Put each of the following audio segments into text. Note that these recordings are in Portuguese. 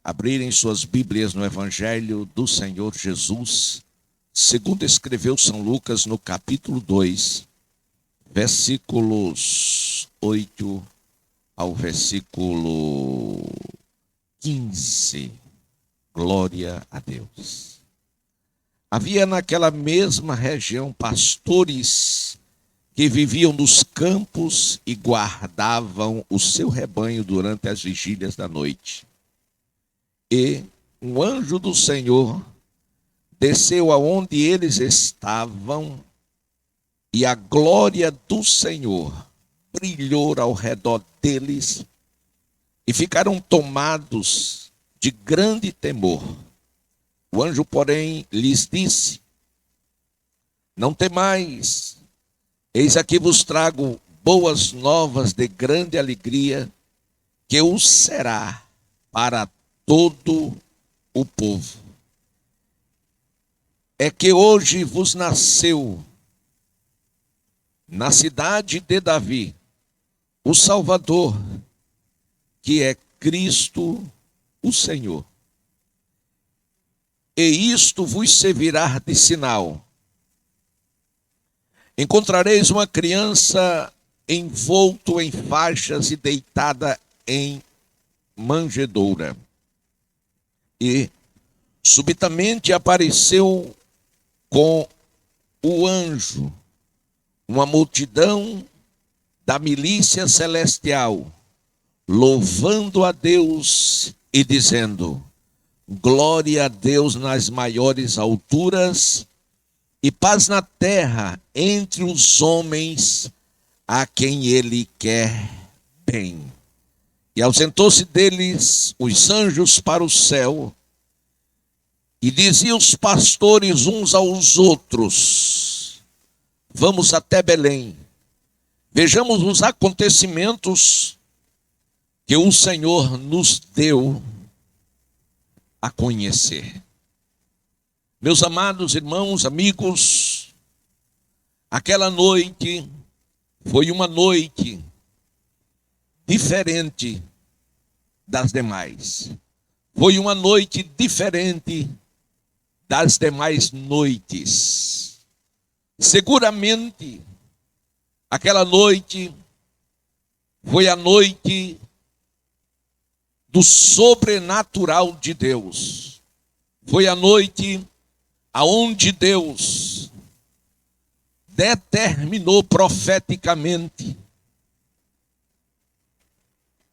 abrirem suas Bíblias no Evangelho do Senhor Jesus, segundo escreveu São Lucas no capítulo 2, versículos 8 ao versículo 15. Glória a Deus. Havia naquela mesma região pastores que viviam nos campos e guardavam o seu rebanho durante as vigílias da noite. E um anjo do Senhor desceu aonde eles estavam, e a glória do Senhor brilhou ao redor deles, e ficaram tomados de grande temor. O anjo, porém, lhes disse: não temais, eis aqui vos trago boas novas de grande alegria, que o será para todo o povo. É que hoje vos nasceu na cidade de Davi o Salvador, que é Cristo o Senhor. E isto vos servirá de sinal: encontrareis uma criança envolto em faixas e deitada em manjedoura. E subitamente apareceu com o anjo uma multidão da milícia celestial, louvando a Deus e dizendo: glória a Deus nas maiores alturas e paz na terra entre os homens a quem ele quer bem. E ausentou-se deles os anjos para o céu, e diziam os pastores uns aos outros: vamos até Belém, vejamos os acontecimentos que o Senhor nos deu a conhecer. Meus amados irmãos, amigos, aquela noite foi uma noite diferente das demais. Foi uma noite diferente das demais noites. Seguramente, aquela noite foi a noite do sobrenatural de Deus. Foi a noite aonde Deus determinou profeticamente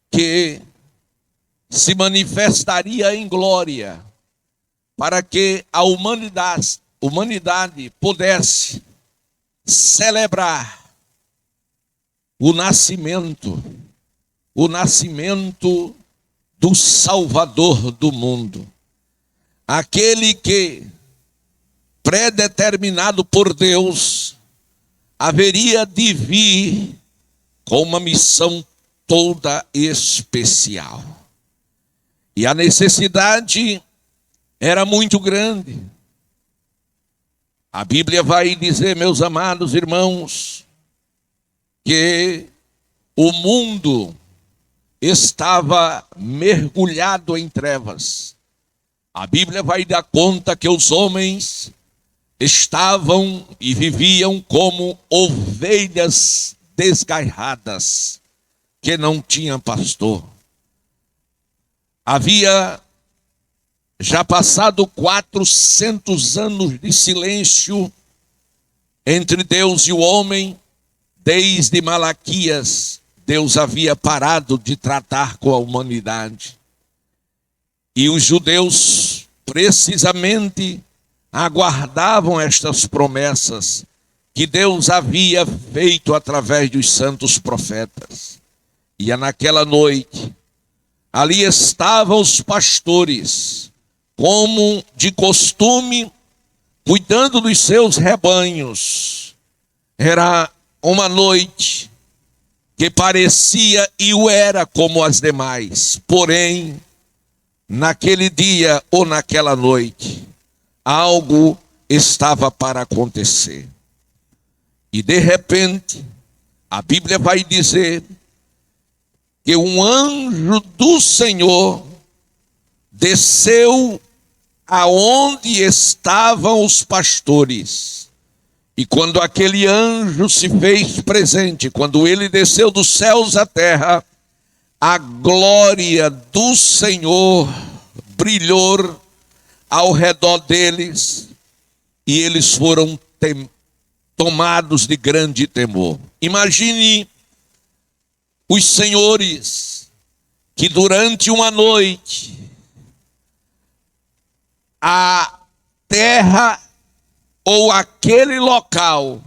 que se manifestaria em glória para que a humanidade pudesse celebrar o nascimento do Salvador do mundo. Aquele que, predeterminado por Deus, haveria de vir com uma missão toda especial. E a necessidade era muito grande. A Bíblia vai dizer, meus amados irmãos, que o mundo estava mergulhado em trevas. A Bíblia vai dar conta que os homens estavam e viviam como ovelhas desgarradas, que não tinham pastor. Havia já passado 400 anos de silêncio entre Deus e o homem. Desde Malaquias, Deus havia parado de tratar com a humanidade. E os judeus precisamente aguardavam estas promessas que Deus havia feito através dos santos profetas. E naquela noite, ali estavam os pastores, como de costume, cuidando dos seus rebanhos. Era uma noite que parecia e o era como as demais. Porém, naquele dia ou naquela noite, algo estava para acontecer. E de repente, a Bíblia vai dizer que um anjo do Senhor desceu aonde estavam os pastores. E quando aquele anjo se fez presente, quando ele desceu dos céus à terra, a glória do Senhor brilhou ao redor deles e eles foram tomados de grande temor. Imagine os senhores que durante uma noite a terra ou aquele local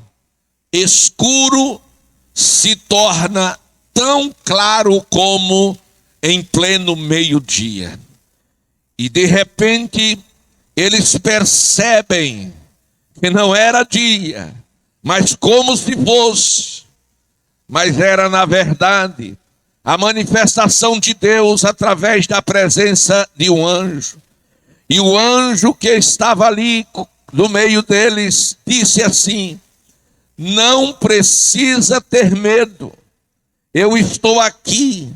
escuro se torna tão claro como em pleno meio-dia. E de repente eles percebem que não era dia, mas como se fosse. Mas era na verdade a manifestação de Deus através da presença de um anjo. E o anjo que estava ali no meio deles disse assim: não precisa ter medo, eu estou aqui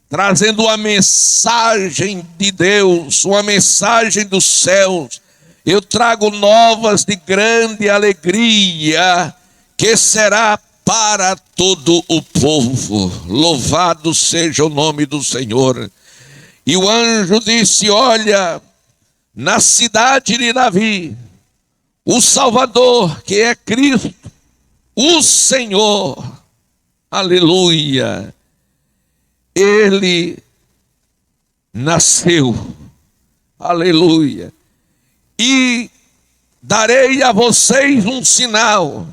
trazendo uma mensagem de Deus, uma mensagem dos céus. Eu trago novas de grande alegria, que será para todo o povo. Louvado seja o nome do Senhor. E o anjo disse: olha, na cidade de Davi, o Salvador, que é Cristo, o Senhor, aleluia, ele nasceu, aleluia, e darei a vocês um sinal.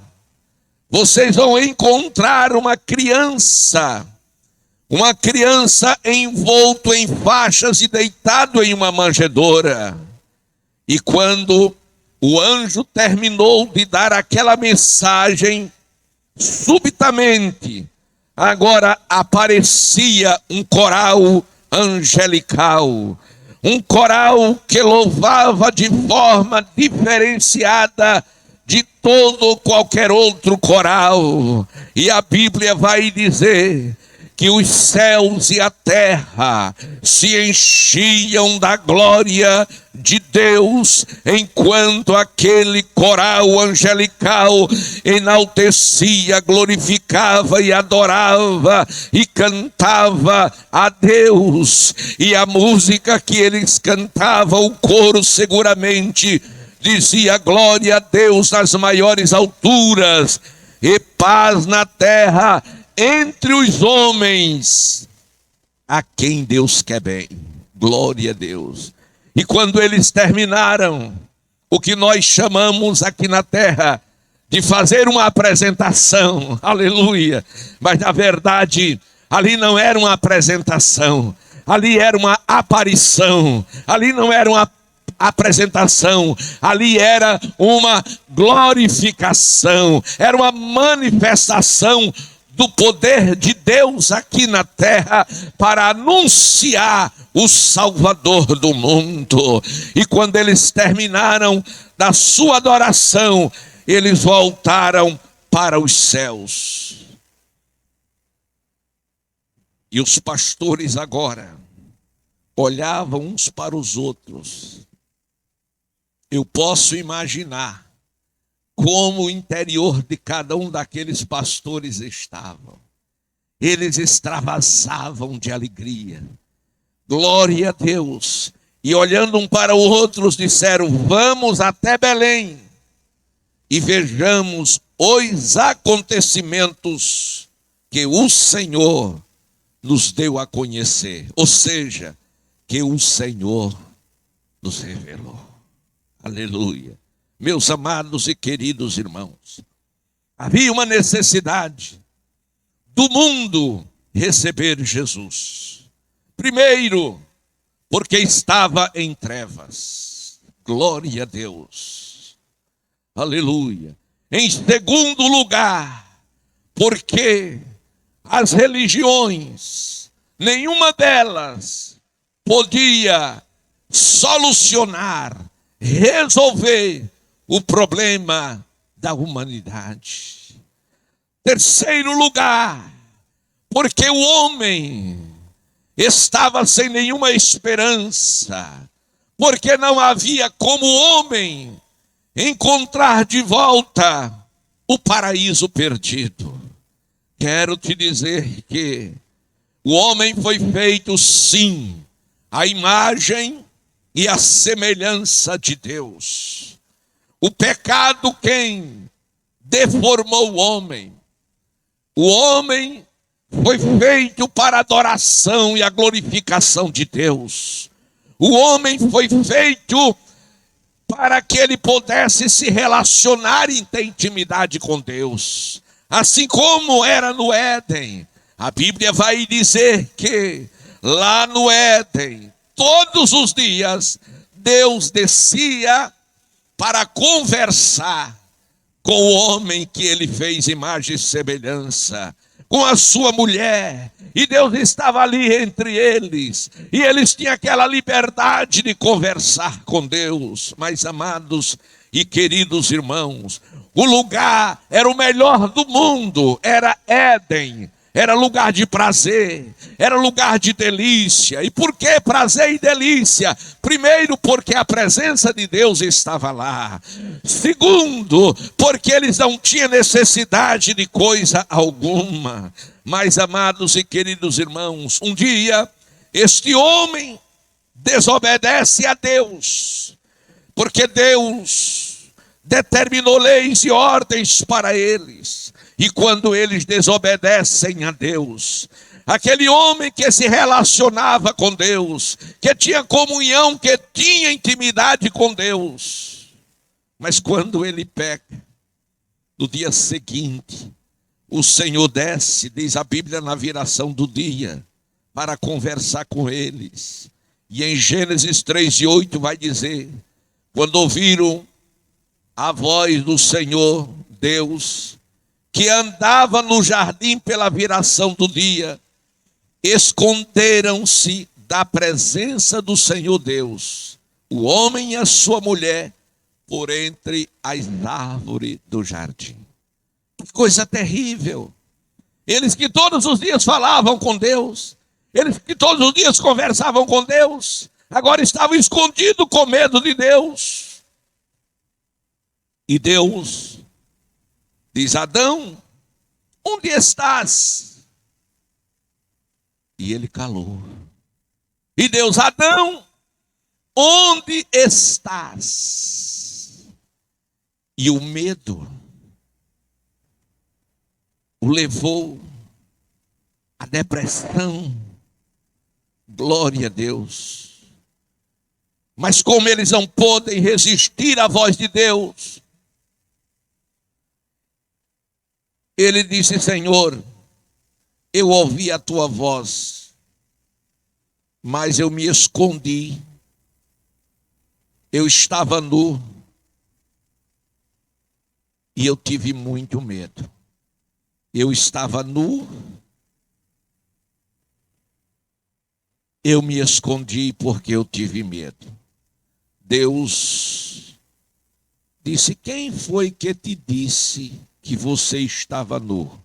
Vocês vão encontrar uma criança envolto em faixas e deitado em uma manjedoura. E quando o anjo terminou de dar aquela mensagem, subitamente, agora aparecia um coral angelical, um coral que louvava de forma diferenciada de todo qualquer outro coral. E a Bíblia vai dizer que os céus e a terra se enchiam da glória de Deus, enquanto aquele coral angelical enaltecia, glorificava e adorava e cantava a Deus. E a música que eles cantavam, o coro seguramente dizia: glória a Deus nas maiores alturas e paz na terra entre os homens a quem Deus quer bem. Glória a Deus. E quando eles terminaram o que nós chamamos aqui na terra de fazer uma apresentação, aleluia, mas na verdade ali não era uma apresentação, ali era uma aparição, ali não era uma apresentação, ali era uma glorificação, era uma manifestação do poder de Deus aqui na terra para anunciar o Salvador do mundo. E quando eles terminaram da sua adoração, eles voltaram para os céus. E os pastores agora olhavam uns para os outros. Eu posso imaginar como o interior de cada um daqueles pastores estava. Eles extravasavam de alegria. Glória a Deus. E olhando um para o outro, disseram: vamos até Belém e vejamos os acontecimentos que o Senhor nos deu a conhecer. Ou seja, que o Senhor nos revelou. Aleluia. Meus amados e queridos irmãos, havia uma necessidade do mundo receber Jesus. Primeiro, porque estava em trevas. Glória a Deus. Aleluia. Em segundo lugar, porque as religiões, nenhuma delas podia solucionar, resolver o problema da humanidade. Terceiro lugar, porque o homem estava sem nenhuma esperança, porque não havia como o homem encontrar de volta o paraíso perdido. Quero te dizer que o homem foi feito, sim, à imagem e à semelhança de Deus. O pecado, quem deformou o homem? O homem foi feito para a adoração e a glorificação de Deus. O homem foi feito para que ele pudesse se relacionar e ter intimidade com Deus. Assim como era no Éden. A Bíblia vai dizer que lá no Éden, todos os dias, Deus descia para conversar com o homem que ele fez imagem e semelhança, com a sua mulher, e Deus estava ali entre eles, e eles tinham aquela liberdade de conversar com Deus. Mas, amados e queridos irmãos, o lugar era o melhor do mundo, era Éden. Era lugar de prazer, era lugar de delícia. E por que prazer e delícia? Primeiro, porque a presença de Deus estava lá. Segundo, porque eles não tinham necessidade de coisa alguma. Mas, amados e queridos irmãos, um dia, este homem desobedece a Deus, porque Deus determinou leis e ordens para eles. E quando eles desobedecem a Deus, aquele homem que se relacionava com Deus, que tinha comunhão, que tinha intimidade com Deus, mas quando ele peca, no dia seguinte, o Senhor desce, diz a Bíblia, na viração do dia, para conversar com eles. E em Gênesis 3:8 vai dizer: quando ouviram a voz do Senhor Deus, que andava no jardim pela viração do dia, esconderam-se da presença do Senhor Deus, o homem e a sua mulher, por entre as árvores do jardim. Que coisa terrível! Eles que todos os dias falavam com Deus, eles que todos os dias conversavam com Deus, agora estavam escondidos com medo de Deus. E Deus diz: Adão, onde estás? E ele calou. E Deus: Adão, onde estás? E o medo o levou à depressão. Glória a Deus. Mas como eles não podem resistir à voz de Deus, ele disse: Senhor, eu ouvi a tua voz, mas eu me escondi. Eu estava nu e eu tive muito medo. Eu estava nu, eu me escondi porque eu tive medo. Deus disse: quem foi que te disse que você estava nu?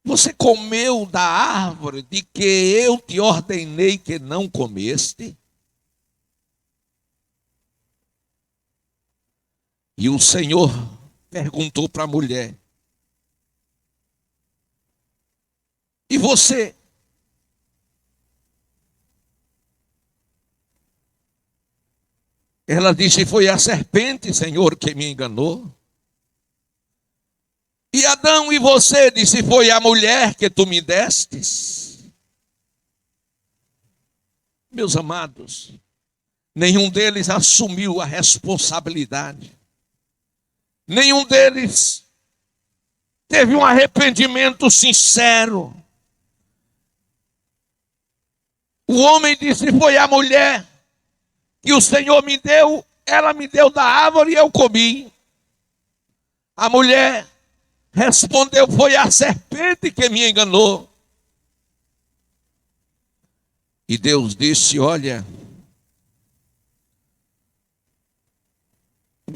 Você comeu da árvore de que eu te ordenei que não comeste? E o Senhor perguntou para a mulher: e você? Ela disse: foi a serpente, Senhor, que me enganou. E Adão, e você? Disse: foi a mulher que tu me destes. Meus amados, nenhum deles assumiu a responsabilidade. Nenhum deles teve um arrependimento sincero. O homem disse: foi a mulher que o Senhor me deu, ela me deu da árvore e eu comi. A mulher respondeu: foi a serpente que me enganou. E Deus disse: olha,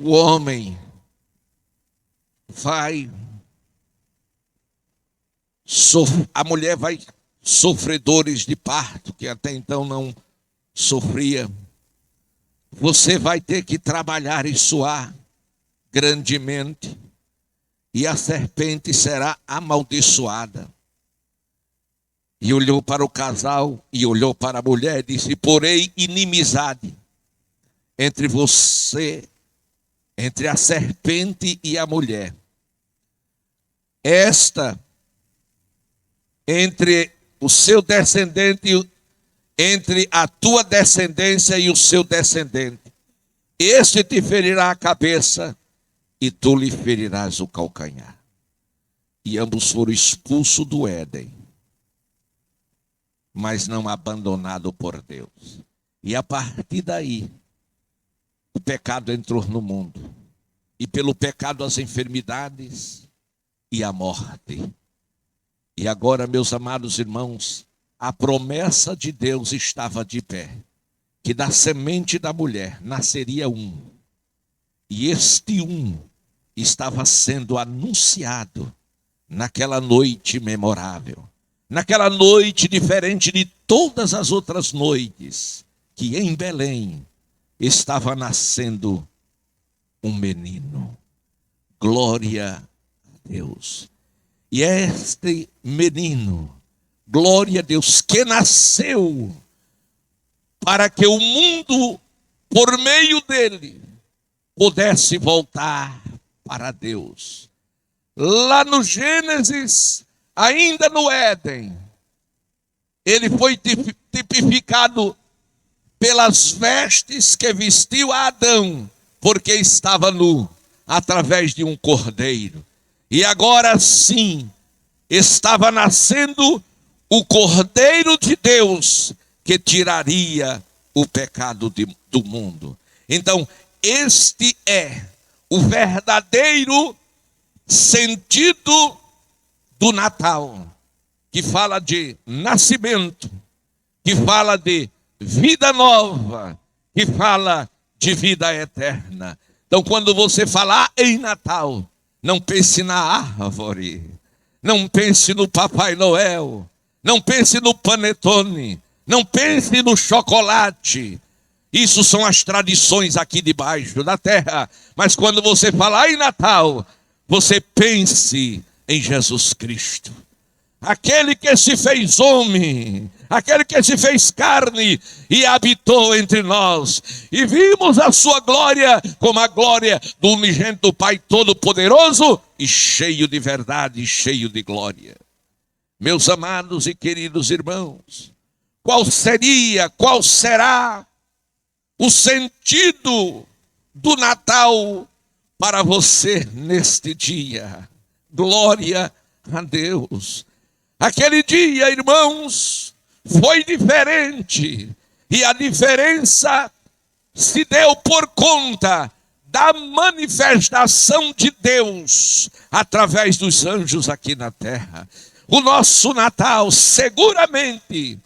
o homem vai, a mulher vai sofredores de parto, que até então não sofria. Você vai ter que trabalhar e suar grandemente, e a serpente será amaldiçoada. E olhou para o casal e olhou para a mulher e disse: porém inimizade entre você, entre a serpente e a mulher. Esta, entre o seu descendente, entre a tua descendência e o seu descendente. Este te ferirá a cabeça e tu lhe ferirás o calcanhar. E ambos foram expulsos do Éden, mas não abandonados por Deus. E a partir daí, o pecado entrou no mundo. E pelo pecado as enfermidades e a morte. E agora, meus amados irmãos, a promessa de Deus estava de pé, que da semente da mulher nasceria um. E este um estava sendo anunciado naquela noite memorável. Naquela noite diferente de todas as outras noites, que em Belém estava nascendo um menino. Glória a Deus. E este menino, glória a Deus, que nasceu para que o mundo, por meio dele, pudesse voltar para Deus. Lá no Gênesis, ainda no Éden, ele foi tipificado pelas vestes que vestiu a Adão, porque estava nu, através de um cordeiro. E agora sim, estava nascendo o Cordeiro de Deus, que tiraria o pecado do mundo. Então, este é o verdadeiro sentido do Natal, que fala de nascimento, que fala de vida nova, que fala de vida eterna. Então, quando você falar em Natal, não pense na árvore, não pense no Papai Noel, não pense no panetone, não pense no chocolate. Isso são as tradições aqui debaixo da terra. Mas quando você falar em Natal, você pense em Jesus Cristo. Aquele que se fez homem, aquele que se fez carne e habitou entre nós. E vimos a sua glória como a glória do unigênito Pai Todo-Poderoso e cheio de verdade, cheio de glória. Meus amados e queridos irmãos, qual será o sentido do Natal para você neste dia? Glória a Deus. Aquele dia, irmãos, foi diferente. E a diferença se deu por conta da manifestação de Deus através dos anjos aqui na terra. O nosso Natal seguramente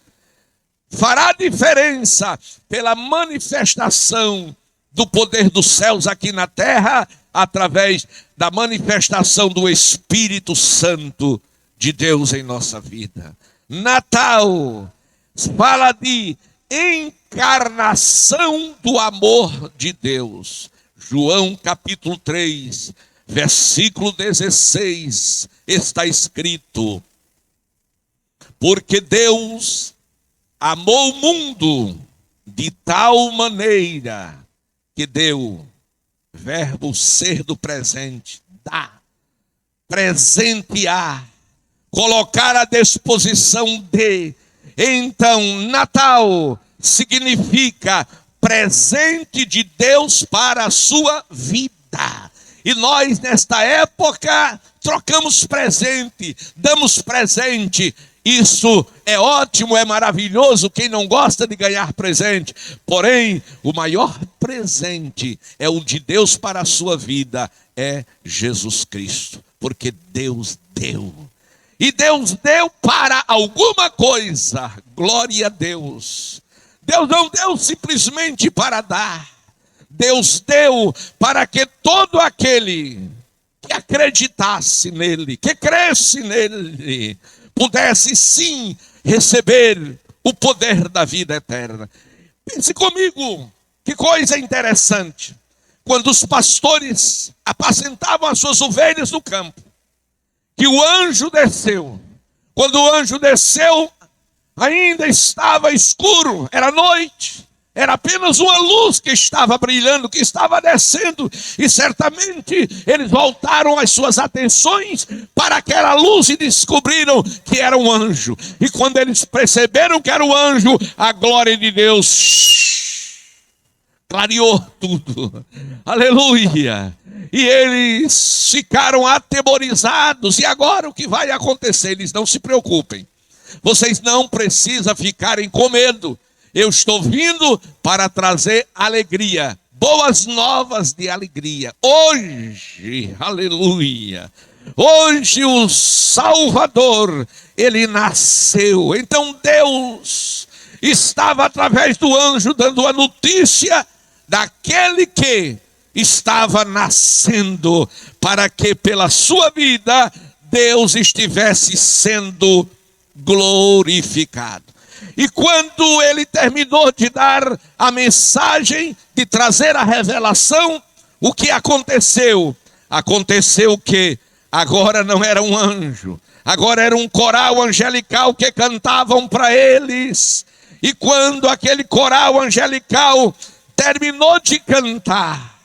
fará diferença pela manifestação do poder dos céus aqui na terra, através da manifestação do Espírito Santo de Deus em nossa vida. Natal fala de encarnação do amor de Deus. João capítulo 3, versículo 16, está escrito: porque Deus amou o mundo de tal maneira que deu, verbo ser do presente, dar, presentear, colocar à disposição de. Então, Natal significa presente de Deus para a sua vida. E nós, nesta época, trocamos presente, damos presente. Isso é ótimo, é maravilhoso, quem não gosta de ganhar presente. Porém, o maior presente é o de Deus para a sua vida, é Jesus Cristo. Porque Deus deu. E Deus deu para alguma coisa. Glória a Deus. Deus não deu simplesmente para dar. Deus deu para que todo aquele que acreditasse nele, que cresce nele, pudesse sim receber o poder da vida eterna. Pense comigo, que coisa interessante. Quando os pastores apacentavam as suas ovelhas no campo, que o anjo desceu. Quando o anjo desceu, ainda estava escuro, era noite. Era apenas uma luz que estava brilhando, que estava descendo. E certamente eles voltaram as suas atenções para aquela luz e descobriram que era um anjo. E quando eles perceberam que era um anjo, a glória de Deus clareou tudo. Aleluia! E eles ficaram atemorizados. E agora o que vai acontecer? Eles não se preocupem. Vocês não precisam ficarem com medo. Eu estou vindo para trazer alegria, boas novas de alegria. Hoje, aleluia, hoje o Salvador, ele nasceu. Então Deus estava através do anjo dando a notícia daquele que estava nascendo, para que pela sua vida Deus estivesse sendo glorificado. E quando ele terminou de dar a mensagem, de trazer a revelação, o que aconteceu? Aconteceu que agora não era um anjo, agora era um coral angelical que cantavam para eles. E quando aquele coral angelical terminou de cantar,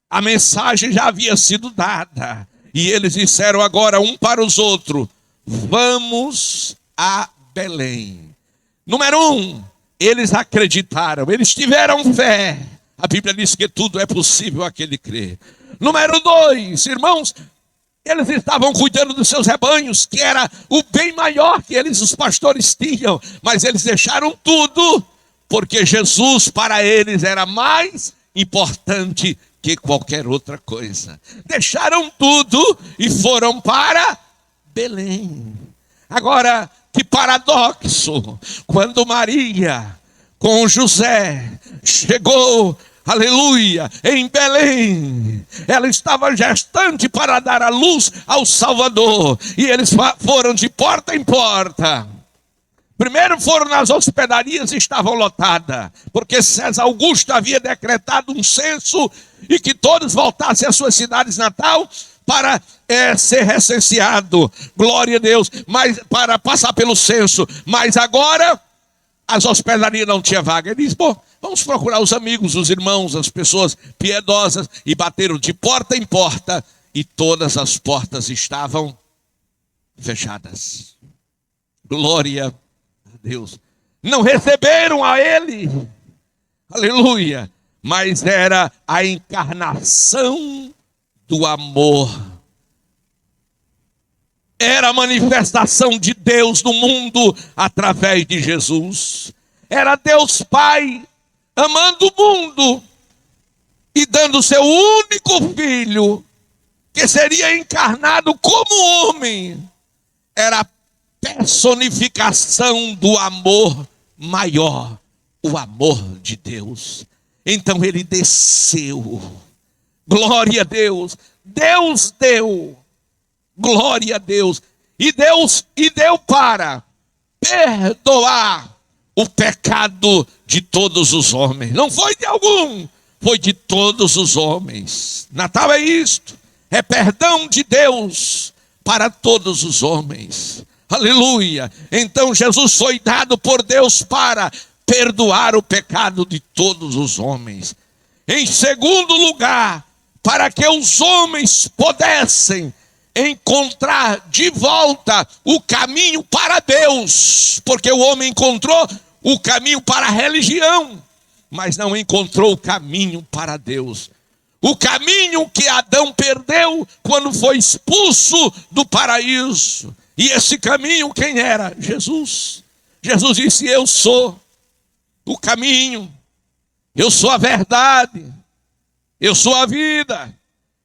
a mensagem já havia sido dada. E eles disseram agora um para os outros: vamos a Belém. Número 1, eles acreditaram, eles tiveram fé. A Bíblia diz que tudo é possível àquele que crê. Número 2, irmãos, eles estavam cuidando dos seus rebanhos, que era o bem maior que eles, os pastores, tinham. Mas eles deixaram tudo, porque Jesus para eles era mais importante que qualquer outra coisa. Deixaram tudo e foram para Belém. Agora, que paradoxo, quando Maria com José chegou, aleluia, em Belém, ela estava gestante para dar a luz ao Salvador, e eles foram de porta em porta. Primeiro foram nas hospedarias e estavam lotadas, porque César Augusto havia decretado um censo e que todos voltassem às suas cidades natal para ser recenseado, glória a Deus, mas para passar pelo censo. Mas agora as hospedarias não tinham vaga. Ele disse: bom, vamos procurar os amigos, os irmãos, as pessoas piedosas. E bateram de porta em porta, e todas as portas estavam fechadas. Glória a Deus. Não receberam a ele, aleluia, mas era a encarnação do amor. Era a manifestação de Deus no mundo através de Jesus. Era Deus Pai amando o mundo e dando seu único filho, que seria encarnado como homem. Era a personificação do amor maior, o amor de Deus. Então ele desceu. Glória a Deus. Deus deu. Glória a Deus. E deu para perdoar o pecado de todos os homens. Não foi de algum, foi de todos os homens. Natal é isto. É perdão de Deus para todos os homens. Aleluia. Então Jesus foi dado por Deus para perdoar o pecado de todos os homens. Em segundo lugar, para que os homens pudessem encontrar de volta o caminho para Deus, porque o homem encontrou o caminho para a religião, mas não encontrou o caminho para Deus. O caminho que Adão perdeu quando foi expulso do paraíso. E esse caminho quem era? Jesus. Jesus disse: eu sou o caminho, eu sou a verdade, eu sou a vida.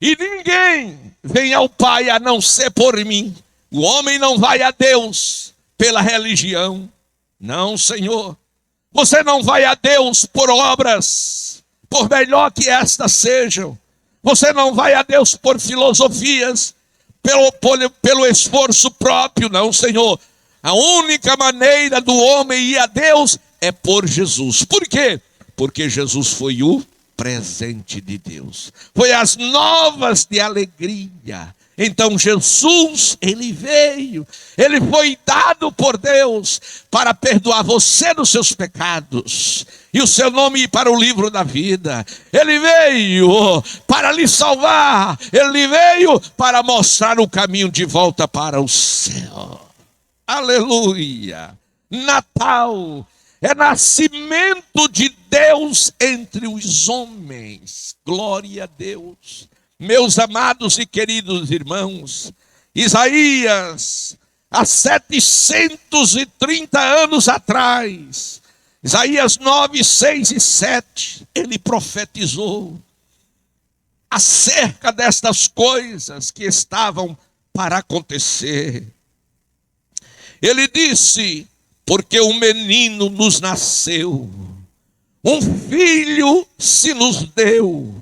E ninguém vem ao Pai a não ser por mim. O homem não vai a Deus pela religião. Não, Senhor. Você não vai a Deus por obras, por melhor que estas sejam. Você não vai a Deus por filosofias, pelo esforço próprio. Não, Senhor. A única maneira do homem ir a Deus é por Jesus. Por quê? Porque Jesus foi o presente de Deus. Foi as novas de alegria. Então Jesus, ele veio, ele foi dado por Deus para perdoar você dos seus pecados e o seu nome ir para o livro da vida. Ele veio para lhe salvar, ele veio para mostrar o caminho de volta para o céu. Aleluia! Natal é nascimento de Deus entre os homens. Glória a Deus. Meus amados e queridos irmãos, Isaías, há 730 anos atrás, Isaías 9, 6 e 7, ele profetizou acerca destas coisas que estavam para acontecer. Ele disse: porque um menino nos nasceu, um filho se nos deu,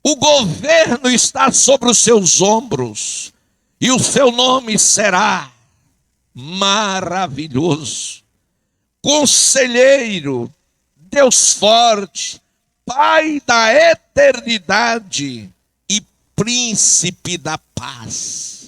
o governo está sobre os seus ombros, e o seu nome será Maravilhoso, Conselheiro, Deus Forte, Pai da Eternidade e Príncipe da Paz.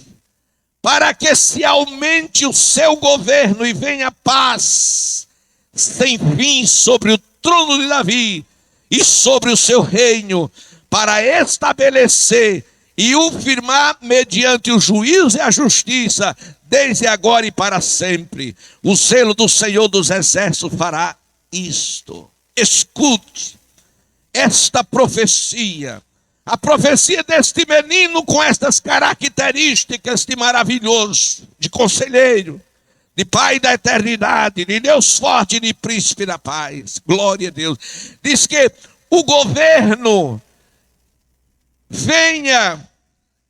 Para que se aumente o seu governo e venha paz sem fim sobre o trono de Davi e sobre o seu reino, para estabelecer e o firmar mediante o juízo e a justiça, desde agora e para sempre. O selo do Senhor dos Exércitos fará isto. Escute esta profecia. A profecia deste menino com estas características de maravilhoso, de conselheiro, de Pai da eternidade, de Deus forte e de Príncipe da paz. Glória a Deus. Diz que o governo venha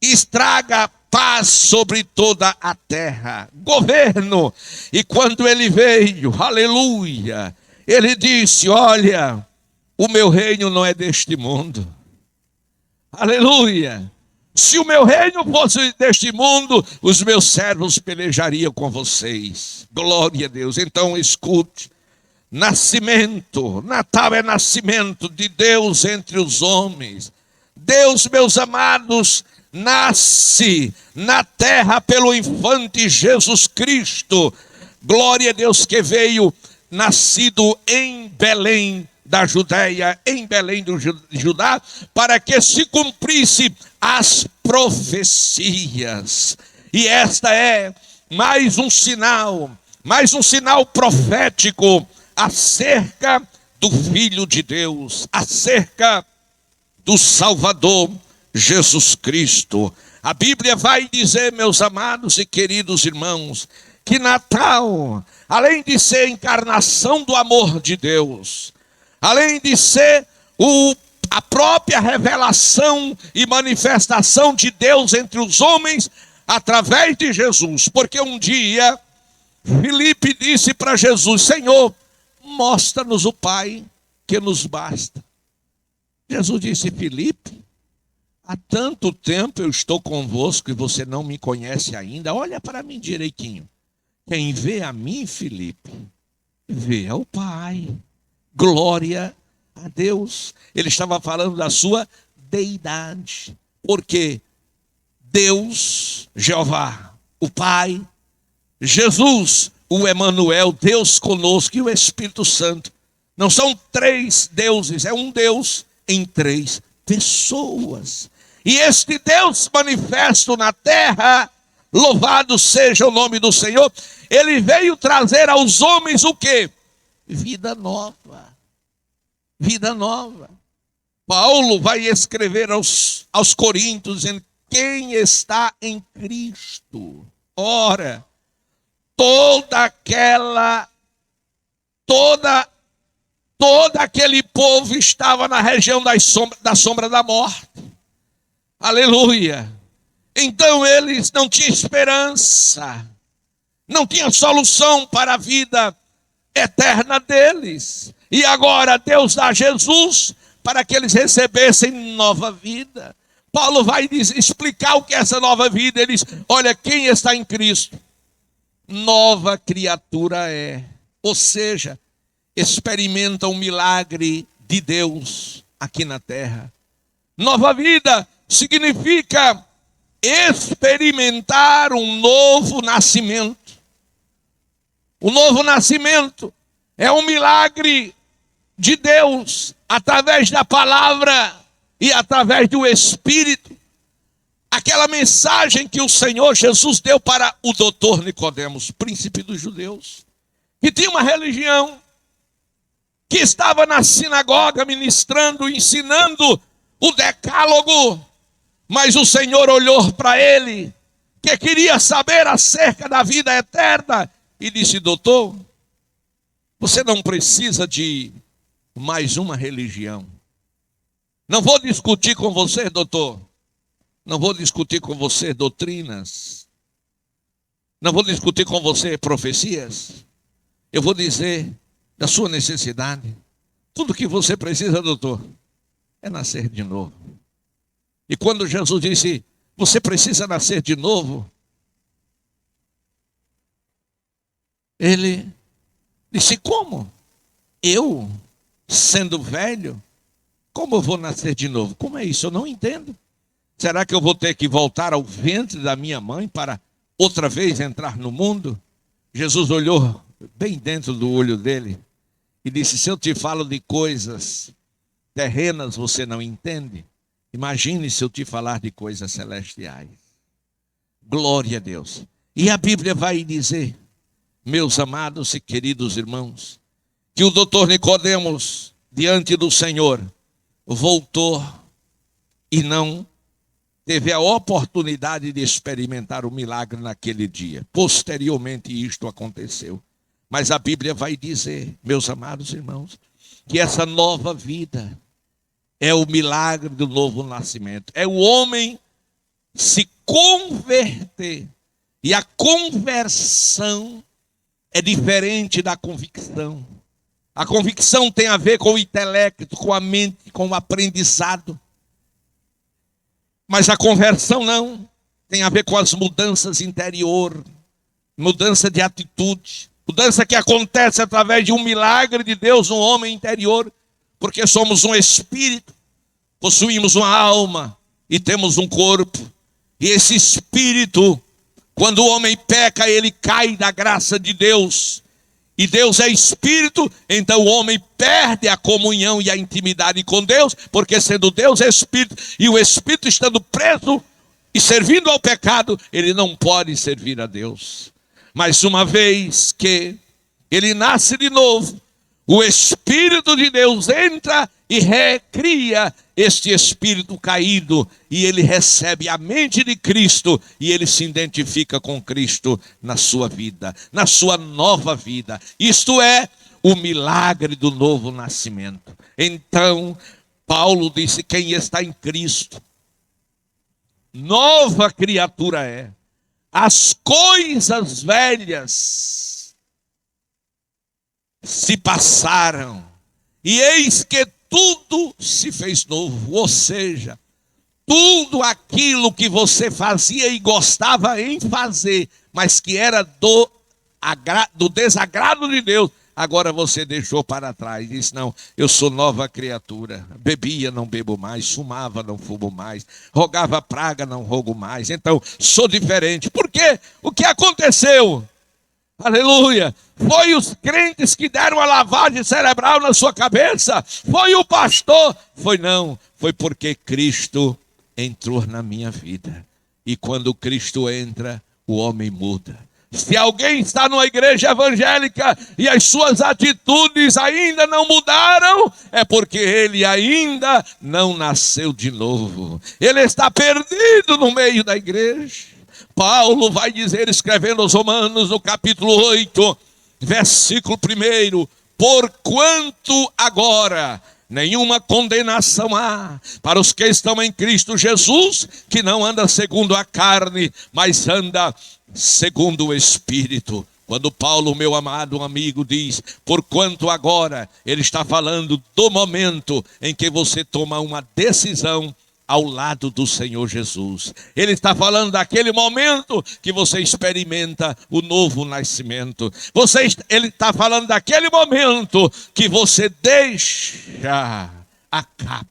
e traga paz sobre toda a terra. Governo. E quando ele veio, aleluia, ele disse: olha, o meu reino não é deste mundo. Aleluia. Se o meu reino fosse deste mundo, os meus servos pelejariam com vocês. Glória a Deus. Então escute. Nascimento, Natal é nascimento de Deus entre os homens. Deus, meus amados, nasce na terra pelo infante Jesus Cristo. Glória a Deus, que veio nascido em Belém da Judéia, em Belém do Judá, para que se cumprisse as profecias. E esta é mais um sinal profético acerca do Filho de Deus, acerca do Salvador Jesus Cristo. A Bíblia vai dizer, meus amados e queridos irmãos, que Natal, além de ser a encarnação do amor de Deus, além de ser a própria revelação e manifestação de Deus entre os homens, através de Jesus. Porque um dia, Filipe disse para Jesus: Senhor, mostra-nos o Pai, que nos basta. Jesus disse: Filipe, há tanto tempo eu estou convosco e você não me conhece ainda. Olha para mim direitinho. Quem vê a mim, Filipe, vê ao Pai. Glória a Deus. Ele estava falando da sua deidade. Porque Deus, Jeová, o Pai, Jesus, o Emanuel, Deus conosco, e o Espírito Santo. Não são três deuses, é um Deus em três pessoas. E este Deus manifesto na terra, louvado seja o nome do Senhor, ele veio trazer aos homens o quê? Vida nova. Vida nova. Paulo vai escrever aos Coríntios, dizendo: quem está em Cristo? Ora, todo aquele povo estava na região da sombra da morte. Aleluia. Então eles não tinham esperança, não tinham solução para a vida eterna deles. E agora Deus dá Jesus para que eles recebessem nova vida. Paulo vai explicar o que é essa nova vida. Ele diz: olha, quem está em Cristo nova criatura é. Ou seja, experimenta um milagre de Deus aqui na terra. Nova vida significa experimentar um novo nascimento. O novo nascimento é um milagre de Deus através da palavra e através do Espírito. Aquela mensagem que o Senhor Jesus deu para o doutor Nicodemos, príncipe dos judeus, que tinha uma religião, que estava na sinagoga ministrando, ensinando o decálogo, mas o Senhor olhou para ele, que queria saber acerca da vida eterna, e disse: doutor, você não precisa de mais uma religião. Não vou discutir com você, doutor. Não vou discutir com você doutrinas. Não vou discutir com você profecias. Eu vou dizer da sua necessidade. Tudo que você precisa, doutor, é nascer de novo. E quando Jesus disse: você precisa nascer de novo, ele disse: como? Eu, sendo velho, como eu vou nascer de novo? Como é isso? Eu não entendo. Será que eu vou ter que voltar ao ventre da minha mãe para outra vez entrar no mundo? Jesus olhou bem dentro do olho dele e disse: se eu te falo de coisas terrenas, você não entende? Imagine se eu te falar de coisas celestiais. Glória a Deus. E a Bíblia vai dizer, meus amados e queridos irmãos, que o doutor Nicodemos, diante do Senhor, voltou e não teve a oportunidade de experimentar o milagre naquele dia. Posteriormente isto aconteceu. Mas a Bíblia vai dizer, meus amados irmãos, que essa nova vida é o milagre do novo nascimento. É o homem se converter. E a conversão é diferente da convicção. A convicção tem a ver com o intelecto, com a mente, com o aprendizado. Mas a conversão não. Tem a ver com as mudanças interior, mudança de atitude, mudança que acontece através de um milagre de Deus no homem interior, porque somos um espírito, possuímos uma alma e temos um corpo. E esse espírito, quando o homem peca, ele cai da graça de Deus. E Deus é espírito, então o homem perde a comunhão e a intimidade com Deus, porque sendo Deus é espírito, e o espírito estando preso e servindo ao pecado, ele não pode servir a Deus. Mas uma vez que ele nasce de novo, o Espírito de Deus entra e recria este espírito caído, e ele recebe a mente de Cristo, e ele se identifica com Cristo na sua vida, na sua nova vida. Isto é o milagre do novo nascimento. Então, Paulo disse: quem está em Cristo, nova criatura é. As coisas velhas se passaram, e eis que tudo se fez novo. Ou seja, tudo aquilo que você fazia e gostava em fazer, mas que era do desagrado de Deus, agora você deixou para trás. Disse: não, eu sou nova criatura. Bebia, não bebo mais. Fumava, não fumo mais. Rogava praga, não rogo mais. Então, sou diferente. Por quê? O que aconteceu? Aleluia! Foi os crentes que deram a lavagem cerebral na sua cabeça? Foi o pastor? Foi não. Foi porque Cristo entrou na minha vida. E quando Cristo entra, o homem muda. Se alguém está numa igreja evangélica e as suas atitudes ainda não mudaram, é porque ele ainda não nasceu de novo. Ele está perdido no meio da igreja. Paulo vai dizer, escrevendo aos Romanos, no capítulo 8, versículo 1: porquanto agora nenhuma condenação há para os que estão em Cristo Jesus, que não anda segundo a carne, mas anda segundo o Espírito. Quando Paulo, meu amado amigo, diz porquanto agora, ele está falando do momento em que você toma uma decisão ao lado do Senhor Jesus. Ele está falando daquele momento que você experimenta o novo nascimento. Ele está falando daquele momento que você deixa a capa.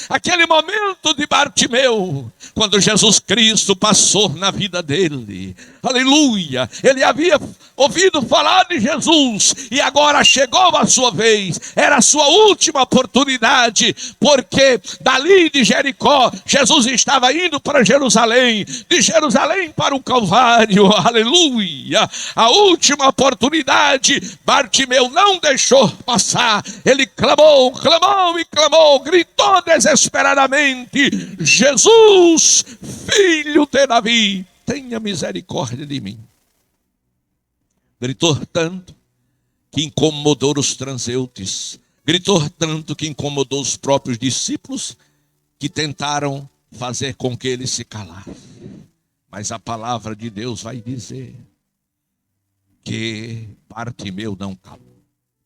Aquele momento de Bartimeu, quando Jesus Cristo passou na vida dele. Aleluia! Ele havia ouvido falar de Jesus e agora chegou a sua vez. Era a sua última oportunidade, porque dali de Jericó, Jesus estava indo para Jerusalém, de Jerusalém para o Calvário. Aleluia! A última oportunidade, Bartimeu não deixou passar. Ele clamou, clamou e clamou, gritou desesperadamente: Jesus, filho de Davi, tenha misericórdia de mim. Gritou tanto que incomodou os transeuntes, gritou tanto que incomodou os próprios discípulos, que tentaram fazer com que ele se calasse. Mas a palavra de Deus vai dizer que Bartimeu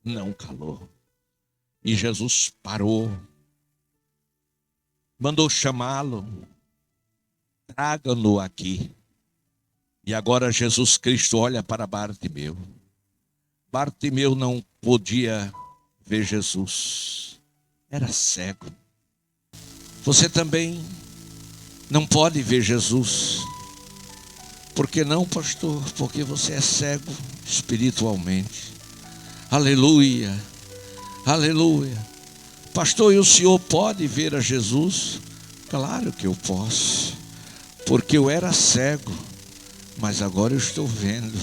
não calou. E Jesus parou, mandou chamá-lo, traga-no aqui. E agora Jesus Cristo olha para Bartimeu. Bartimeu não podia ver Jesus, era cego. Você também não pode ver Jesus. Por que não, pastor? Porque você é cego espiritualmente. Aleluia, aleluia. Pastor, e o senhor pode ver a Jesus? Claro que eu posso, porque eu era cego, mas agora eu estou vendo.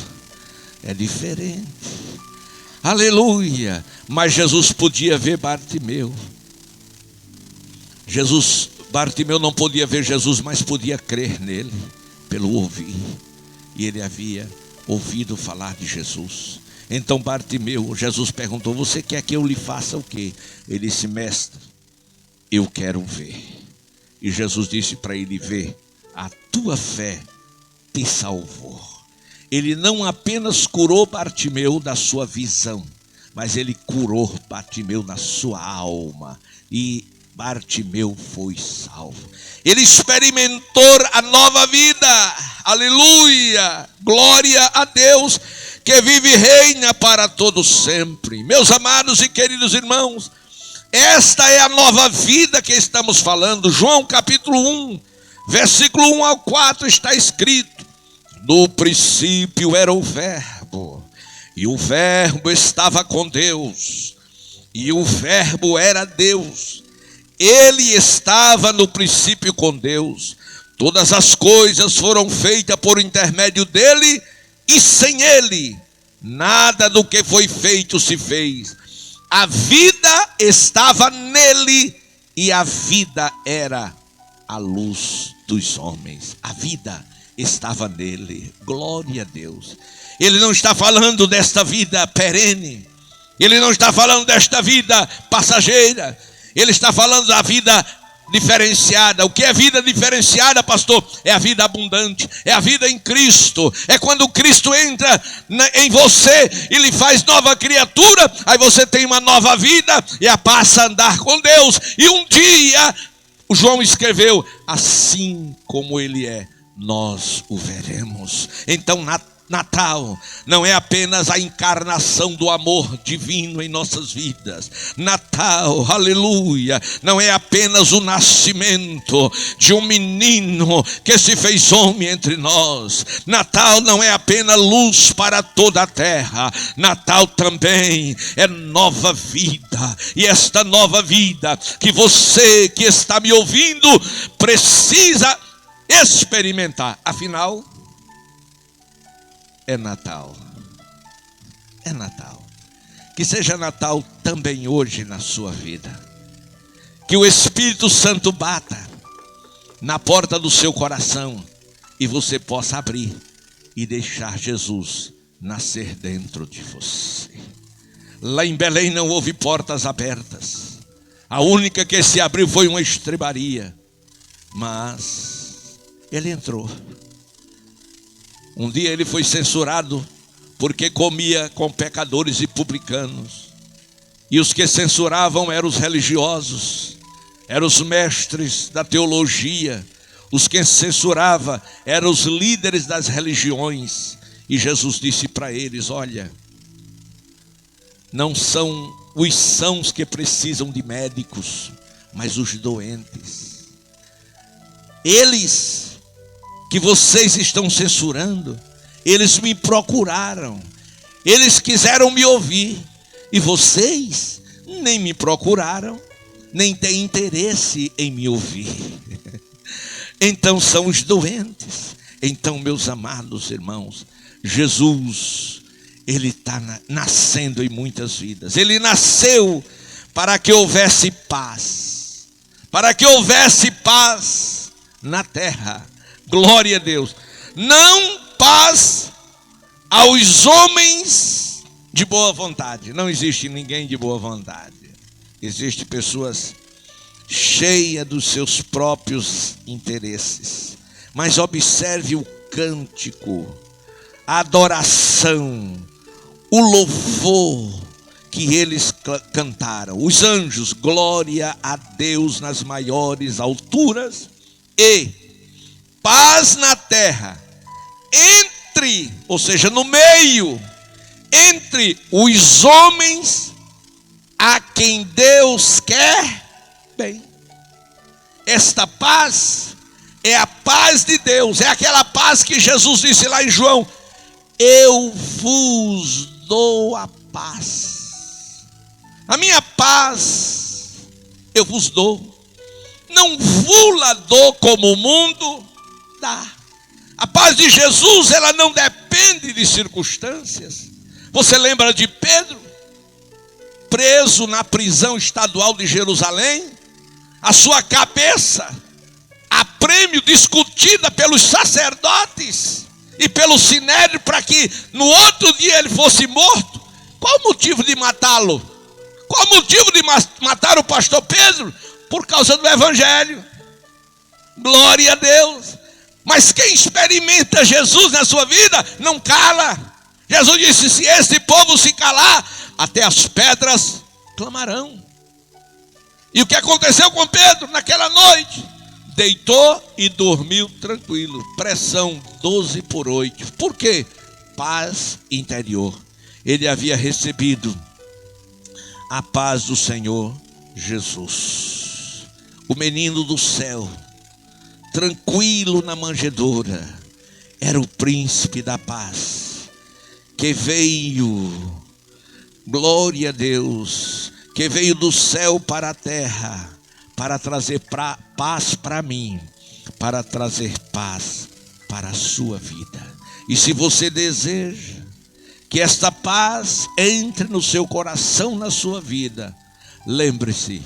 É diferente. Aleluia. Mas Jesus podia ver Bartimeu. Bartimeu não podia ver Jesus, mas podia crer nele pelo ouvir. E ele havia ouvido falar de Jesus. Então Bartimeu, Jesus perguntou: você quer que eu lhe faça o quê? Ele disse: mestre, eu quero ver. E Jesus disse para ele: vê, a tua fé te salvou. Ele não apenas curou Bartimeu da sua visão, mas ele curou Bartimeu na sua alma. E Bartimeu foi salvo. Ele experimentou a nova vida. Aleluia! Glória a Deus, que vive e reina para todos sempre. Meus amados e queridos irmãos, esta é a nova vida que estamos falando. João capítulo 1, versículo 1 ao 4 está escrito: no princípio era o Verbo, e o Verbo estava com Deus, e o Verbo era Deus. Ele estava no princípio com Deus. Todas as coisas foram feitas por intermédio dele, e sem ele nada do que foi feito se fez. A vida estava nele, e a vida era a luz dos homens. A vida estava nele. Glória a Deus. Ele não está falando desta vida perene, ele não está falando desta vida passageira, ele está falando da vida diferenciada. O que é vida diferenciada, pastor? É a vida abundante, é a vida em Cristo. É quando Cristo entra em você e lhe faz nova criatura. Aí você tem uma nova vida e passa a andar com Deus. E um dia, o João escreveu: assim como ele é, nós o veremos. Então Natal não é apenas a encarnação do amor divino em nossas vidas. Natal, aleluia, não é apenas o nascimento de um menino que se fez homem entre nós. Natal não é apenas luz para toda a terra. Natal também é nova vida. E esta nova vida que você que está me ouvindo precisa experimentar. Afinal, é Natal. É Natal. Que seja Natal também hoje na sua vida. Que o Espírito Santo bata na porta do seu coração e você possa abrir e deixar Jesus nascer dentro de você. Lá em Belém não houve portas abertas. A única que se abriu foi uma estrebaria. Mas ele entrou. Um dia ele foi censurado porque comia com pecadores e publicanos. E os que censuravam eram os religiosos. eram os mestres da teologia, os que censuravam eram os líderes das religiões. E Jesus disse para eles: olha, não são os sãos que precisam de médicos, mas os doentes. Eles que vocês estão censurando, eles me procuraram, eles quiseram me ouvir, e vocês nem me procuraram, nem têm interesse em me ouvir. Então são os doentes. Então, meus amados irmãos, Jesus, ele está nascendo em muitas vidas. Ele nasceu para que houvesse paz, para que houvesse paz na terra. Glória a Deus. Não paz aos homens de boa vontade. Não existe ninguém de boa vontade. Existem pessoas cheias dos seus próprios interesses. Mas observe o cântico, a adoração, o louvor que eles cantaram. Os anjos: glória a Deus nas maiores alturas e paz na terra, ou seja, no meio, entre os homens a quem Deus quer bem. Esta paz é a paz de Deus, é aquela paz que Jesus disse lá em João: eu vos dou a paz, a minha paz eu vos dou, não vos-la dou como o mundo dá. A paz de Jesus, ela não depende de circunstâncias. Você lembra de Pedro, preso na prisão estadual de Jerusalém, a sua cabeça a prêmio discutida pelos sacerdotes e pelo sinédrio para que no outro dia ele fosse morto? Qual o motivo de matá-lo? Qual o motivo de matar o pastor Pedro? Por causa do evangelho. Glória a Deus. Mas quem experimenta Jesus na sua vida não cala. Jesus disse: se este povo se calar, até as pedras clamarão. E o que aconteceu com Pedro naquela noite? Deitou e dormiu tranquilo. Pressão 12/8. Por quê? Paz interior. Ele havia recebido a paz do Senhor Jesus, o menino do céu, tranquilo na manjedoura. Era o príncipe da paz, que veio, glória a Deus, que veio do céu para a terra, para trazer paz para mim, para trazer paz para a sua vida. E se você deseja que esta paz entre no seu coração, na sua vida, lembre-se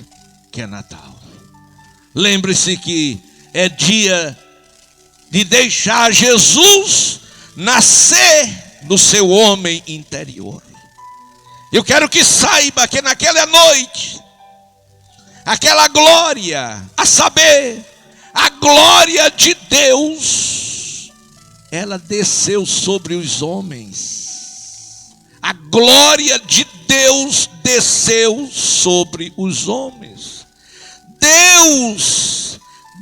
que é Natal. Lembre-se que é dia de deixar Jesus nascer no seu homem interior. Eu quero que saiba que naquela noite, aquela glória, a saber, a glória de Deus, ela desceu sobre os homens. A glória de Deus desceu sobre os homens. Deus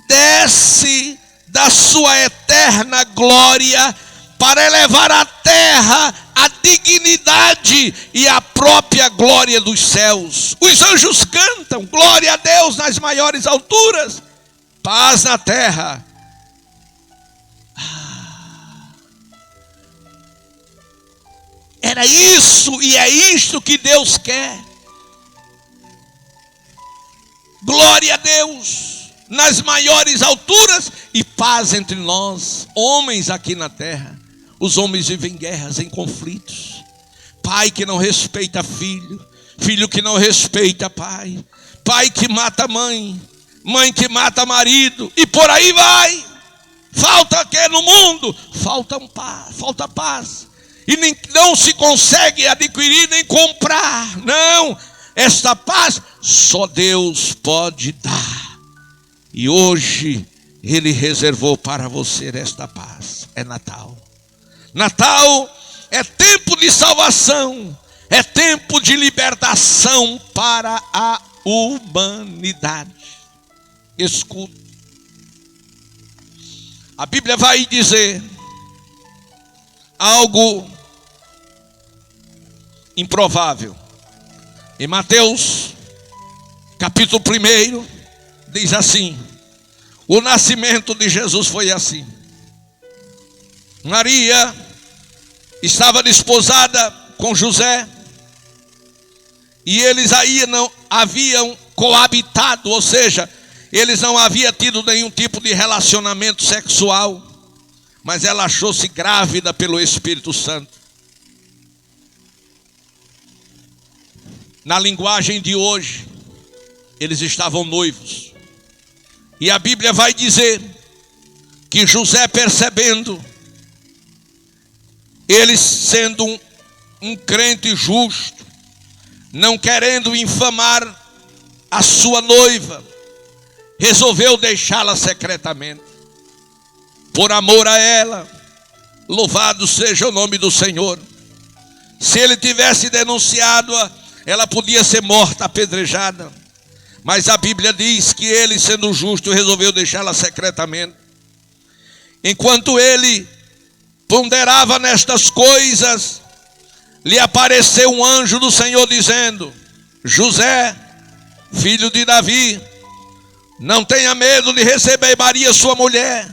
desce da sua eterna glória para elevar a terra à dignidade e à própria glória dos céus. Os anjos cantam: glória a Deus nas maiores alturas, paz na terra. Era isso e é isto que Deus quer. Glória a Deus nas maiores alturas e paz entre nós, homens aqui na terra. Os homens vivem em guerras, em conflitos. Pai que não respeita filho, filho que não respeita pai, pai que mata mãe, mãe que mata marido, e por aí vai. Falta o que no mundo? Falta paz. E não se consegue adquirir nem comprar. Não, esta paz só Deus pode dar. E hoje Ele reservou para você esta paz. É Natal. Natal é tempo de salvação, é tempo de libertação para a humanidade. Escuta. A Bíblia vai dizer algo improvável. Em Mateus, capítulo 1, diz assim: o nascimento de Jesus foi assim. Maria estava desposada com José, e eles aí não haviam coabitado, ou seja, eles não haviam tido nenhum tipo de relacionamento sexual, mas ela achou-se grávida pelo Espírito Santo. Na linguagem de hoje, eles estavam noivos. E a Bíblia vai dizer que José, percebendo, ele sendo um crente justo, não querendo infamar a sua noiva, resolveu deixá-la secretamente, por amor a ela. Louvado seja o nome do Senhor. Se ele tivesse denunciado-a, ela podia ser morta, apedrejada. Mas a Bíblia diz que ele, sendo justo, resolveu deixá-la secretamente. Enquanto ele ponderava nestas coisas, lhe apareceu um anjo do Senhor dizendo: José, filho de Davi, não tenha medo de receber Maria, sua mulher,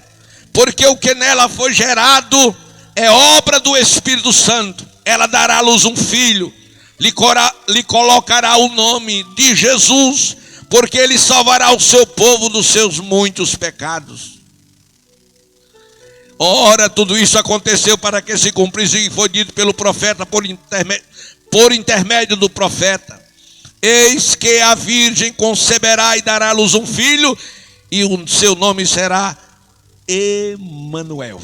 porque o que nela foi gerado é obra do Espírito Santo. Ela dará à luz um filho, lhe colocará o nome de Jesus, porque ele salvará o seu povo dos seus muitos pecados. Ora, tudo isso aconteceu para que se cumprisse o que foi dito pelo profeta, por intermédio do profeta: eis que a virgem conceberá e dará à luz um filho, e o seu nome será Emanuel,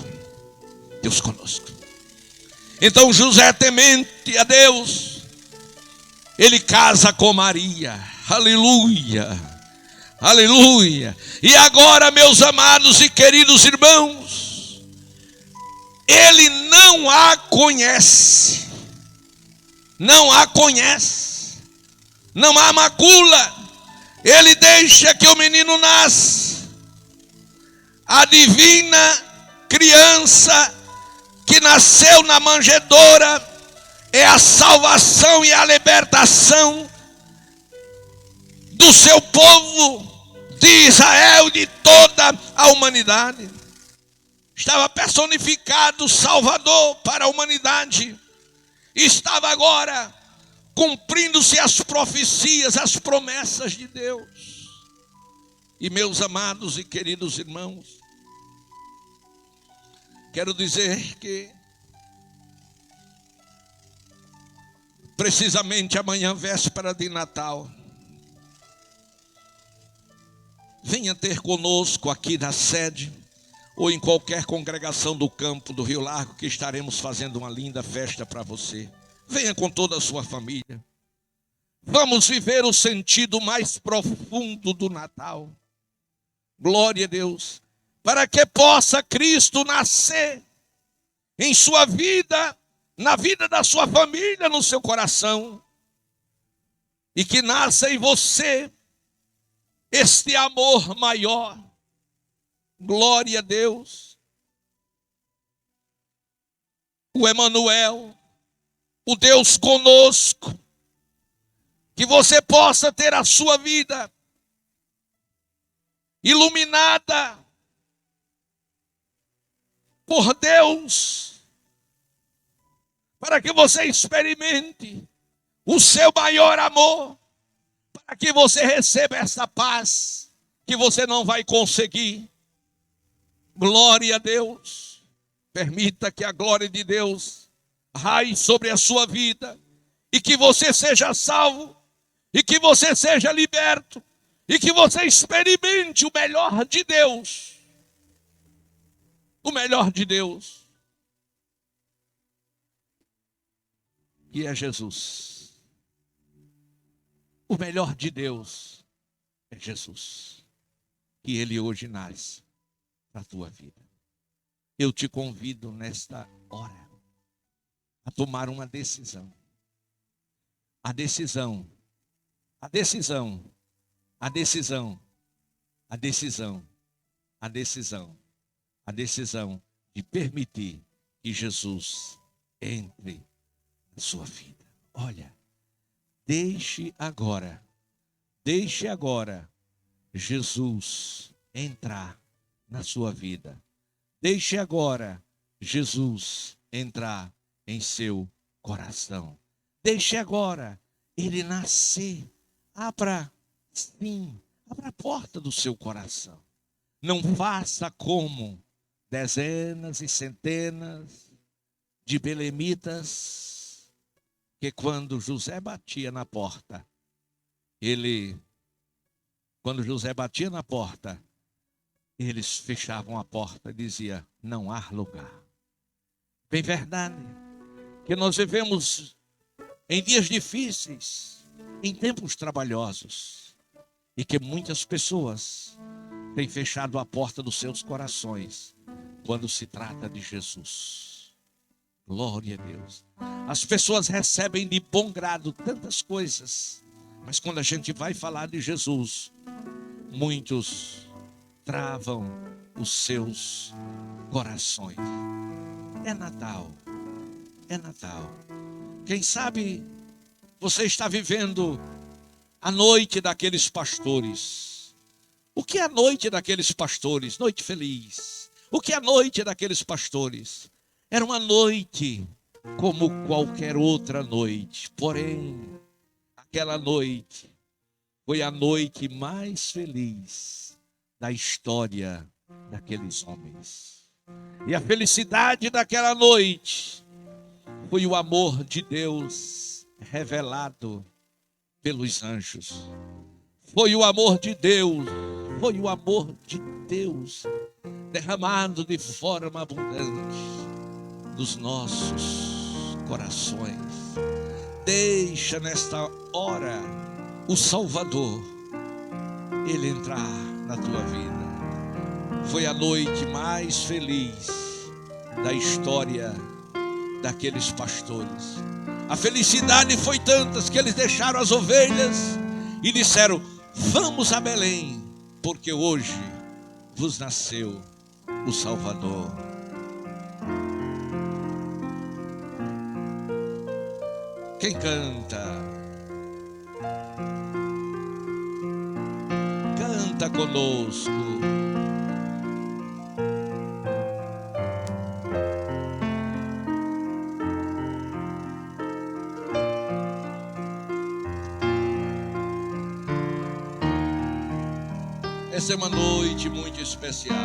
Deus conosco. Então José, temente a Deus, ele casa com Maria. Aleluia, aleluia. E agora, meus amados e queridos irmãos, ele não a conhece, não a conhece, não há macula. Ele deixa que o menino nasça. A divina criança que nasceu na manjedoura é a salvação e a libertação do seu povo de Israel, de toda a humanidade. Estava personificado o Salvador para a humanidade. Estava agora cumprindo-se as profecias, as promessas de Deus. E meus amados e queridos irmãos, quero dizer que precisamente amanhã, véspera de Natal, venha ter conosco aqui na sede ou em qualquer congregação do campo do Rio Largo, que estaremos fazendo uma linda festa para você. Venha com toda a sua família. Vamos viver o sentido mais profundo do Natal. Glória a Deus. Para que possa Cristo nascer em sua vida, na vida da sua família, no seu coração. E que nasça em você este amor maior. Glória a Deus. O Emanuel, o Deus conosco. Que você possa ter a sua vida iluminada por Deus, para que você experimente o seu maior amor, para que você receba essa paz que você não vai conseguir. Glória a Deus. Permita que a glória de Deus raie sobre a sua vida e que você seja salvo e que você seja liberto e que você experimente o melhor de Deus. O melhor de Deus, que é Jesus. O melhor de Deus é Jesus, que Ele hoje nasce para a tua vida. Eu te convido nesta hora a tomar uma decisão. A decisão a decisão, a decisão, a decisão de permitir que Jesus entre na sua vida. Olha, deixe agora Jesus entrar na sua vida. Deixe agora Jesus entrar em seu coração. Deixe agora ele nascer. Abra a porta do seu coração. Não faça como dezenas e centenas de belemitas que quando José batia na porta, eles fechavam a porta e diziam: não há lugar. Bem verdade que nós vivemos em dias difíceis, em tempos trabalhosos, e que muitas pessoas têm fechado a porta dos seus corações quando se trata de Jesus. Glória a Deus. As pessoas recebem de bom grado tantas coisas, mas quando a gente vai falar de Jesus, muitos travam os seus corações. É Natal, é Natal. Quem sabe você está vivendo a noite daqueles pastores. O que é a noite daqueles pastores? Noite feliz. O que é a noite daqueles pastores? Era uma noite como qualquer outra noite. Porém, aquela noite foi a noite mais feliz da história daqueles homens. E a felicidade daquela noite foi o amor de Deus revelado pelos anjos. Foi o amor de Deus, derramado de forma abundante nos nossos corações. Deixa nesta hora o Salvador, ele entrar na tua vida. Foi a noite mais feliz da história daqueles pastores. A felicidade foi tantas que eles deixaram as ovelhas e disseram: vamos a Belém, porque hoje vos nasceu o Salvador. Quem canta? Canta conosco. Essa é uma noite muito especial.